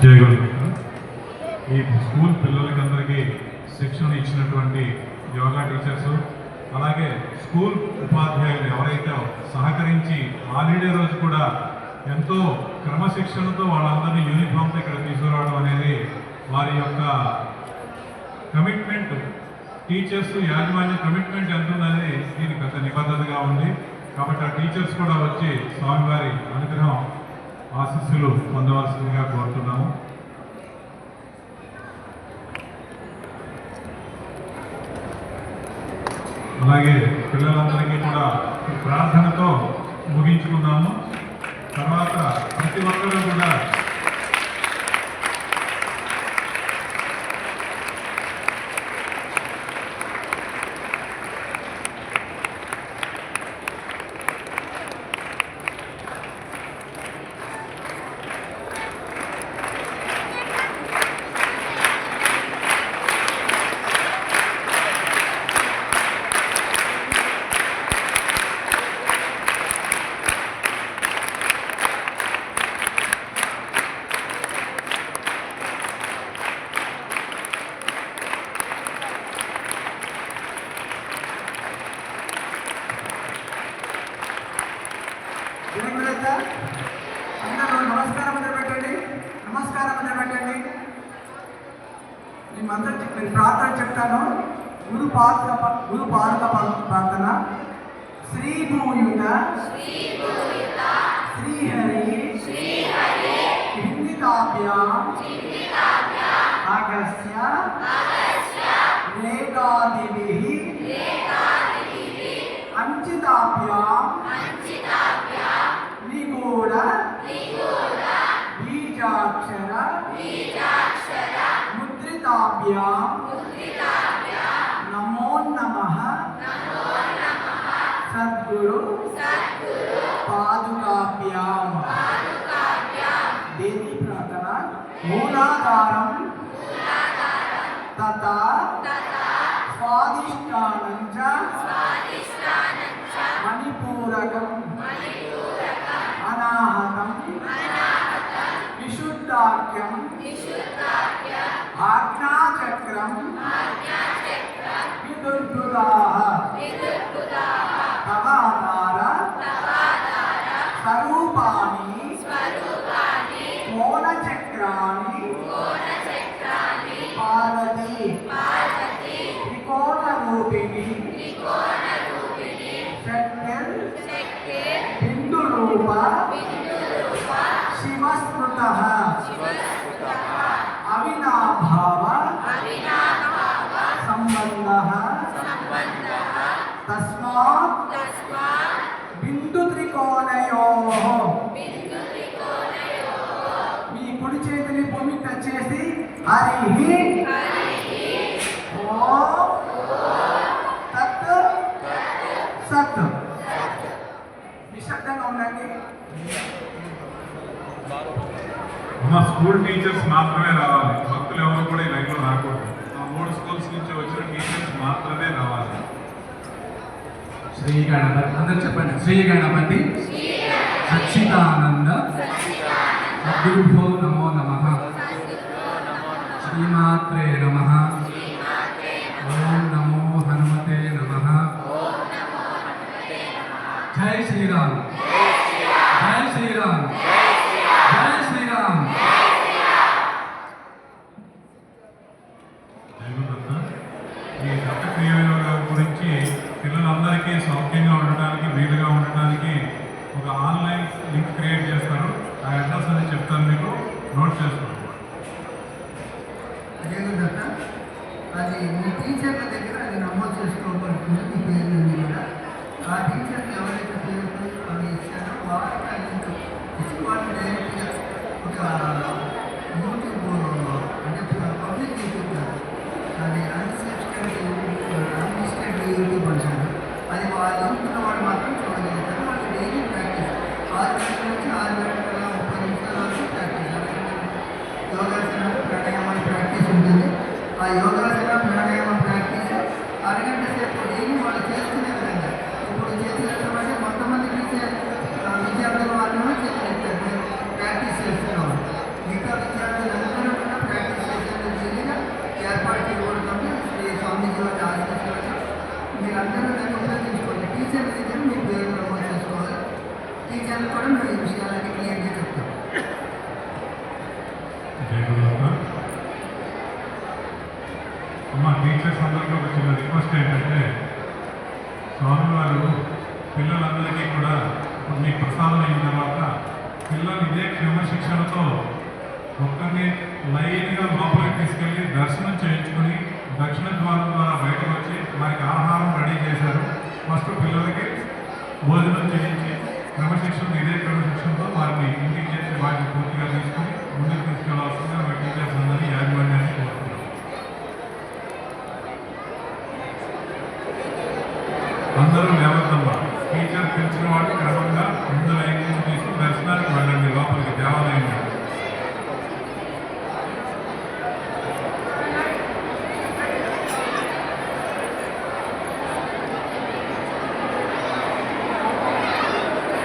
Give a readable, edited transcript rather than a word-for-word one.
జయగలుగుతాం. ఈ స్కూల్ పిల్లలకందరికీ శిక్షణ ఇచ్చినటువంటి యోగా టీచర్స్, అలాగే స్కూల్ ఉపాధ్యాయులు ఎవరైతే సహకరించి హాలిడే రోజు కూడా ఎంతో క్రమశిక్షణతో వాళ్ళందరినీ యూనిఫామ్తో ఇక్కడ తీసుకురావడం అనేది వారి యొక్క కమిట్మెంట్, టీచర్స్ యాజమాన్య కమిట్మెంట్ ఎంత ఉందనేది దీనికి పెద్ద నిబద్ధతగా ఉంది. కాబట్టి ఆ టీచర్స్ కూడా వచ్చి స్వామివారి అనుగ్రహం ఆశీస్సులు పొందవలసిందిగా కోరుతున్నాము. అలాగే పిల్లలందరికీ కూడా ప్రార్థనతో ముగించుకున్నాము. తర్వాత ప్రతి ఒక్కరూ కూడా అందరూ నమస్కారం పెట్టండి. నేను ప్రార్థన చెప్తాను. గురు పాదుక ప్రార్థన. శ్రీ భూయుత శ్రీహరి చిందితాభ్యాం అగస్య రేగాదిభిః అంచితాభ్యాం నిగూఢ బీజాక్షర ముద్రితాభ్యాం నమో నమః సద్గురు పాదుకాభ్యాం. దేవి ప్రార్థన. మూలాధారం తథా స్వాదిష్టానం చ మణిపూరకం అనాహతం విశుద్ధాఖ్యం ఆజ్ఞాచక్రం విదుర్భుదాః తవాధార స్వరూపాణి కోణచక్రాణి పార్వతీ త్రికోణరూపిణి బిందురూప శివస్మృతః అవినాభావ సంబంధః తస్మాత్ బిందు త్రికోణయోః. మీ కుడి చేతిని భూమి టచ్ చేసి హరి ఓం తత్ సత్ నిశ్శబ్దంగా ఉండండి. మా స్కూల్ టీచర్స్ మాత్రమే రావాలి, భక్తులు ఎవరు కూడా ఈ లైన్లో రాకూడదు. మా 3 స్కూల్స్ నుంచి వచ్చిన టీచర్స్ మాత్రమే రావాలి. శ్రీ గణపతి అందరూ చెప్పండి. శ్రీ గణపతి సచ్చిదానంద సద్గురుభ్యో నమో నమః. శ్రీమాత్రే నమః. ఓం నమో హనుమతే నమః. జై శ్రీరామ్, జై శ్రీరామ్, జై శ్రీరామ్. ఈ దత్తక్రియ గురించి పిల్లలందరికీ సౌఖ్యంగా ఉండటానికి, వీలుగా ఉండటానికి ఒక ఆన్లైన్ లింక్ క్రియేట్ చేస్తారు. ఆ అడ్రస్ అని చెప్తాను, మీకు నోట్ చేసుకోండి. అది మీ టీచర్ల దగ్గర అది నమోదు చేసుకోబడుతుంది. మీ పేరు కూడా ఆ టీచర్లు ఎవరైతే పేరు అవి ఇచ్చారో వారికి అది ఇచ్చి వాళ్ళు డైరెక్ట్గా ఒక యూట్యూబ్ అంటే పబ్లిక్ యూట్యూబ్ అది అన్సబ్స్క్రైబ్ యూట్యూబ్ అంటారు. అది వాళ్ళు అనుకున్న వాళ్ళు మాత్రం చూడగలుగుతారు. వాళ్ళు డైలీ ప్రాక్టీస్ 6 గంటల నుంచి 6 గంటల 30 నిమిషాల వరకు ప్రాక్టీస్. మీకు ప్రసాదం అయిన తర్వాత పిల్లలు ఇదే క్రమశిక్షణతో ఒక్కరిని లైన్గా లోపలికి తీసుకెళ్ళి దర్శనం చేయించుకుని దక్షిణ ద్వారం ద్వారా బయటకు వచ్చి వారికి ఆహారం రెడీ చేశారు. ఫస్ట్ పిల్లలకి భోజనం చేయించి ఇదే క్రమశిక్షణతో వారిని ఇంటికి చేసి వాటిని పూర్తిగా తీసుకుని ముందుకు తీసుకెళ్లాల్సిందిగా మా టీచర్స్ అందరినీ యాజమాన్యాన్ని కోరుతున్నాం. అందరూ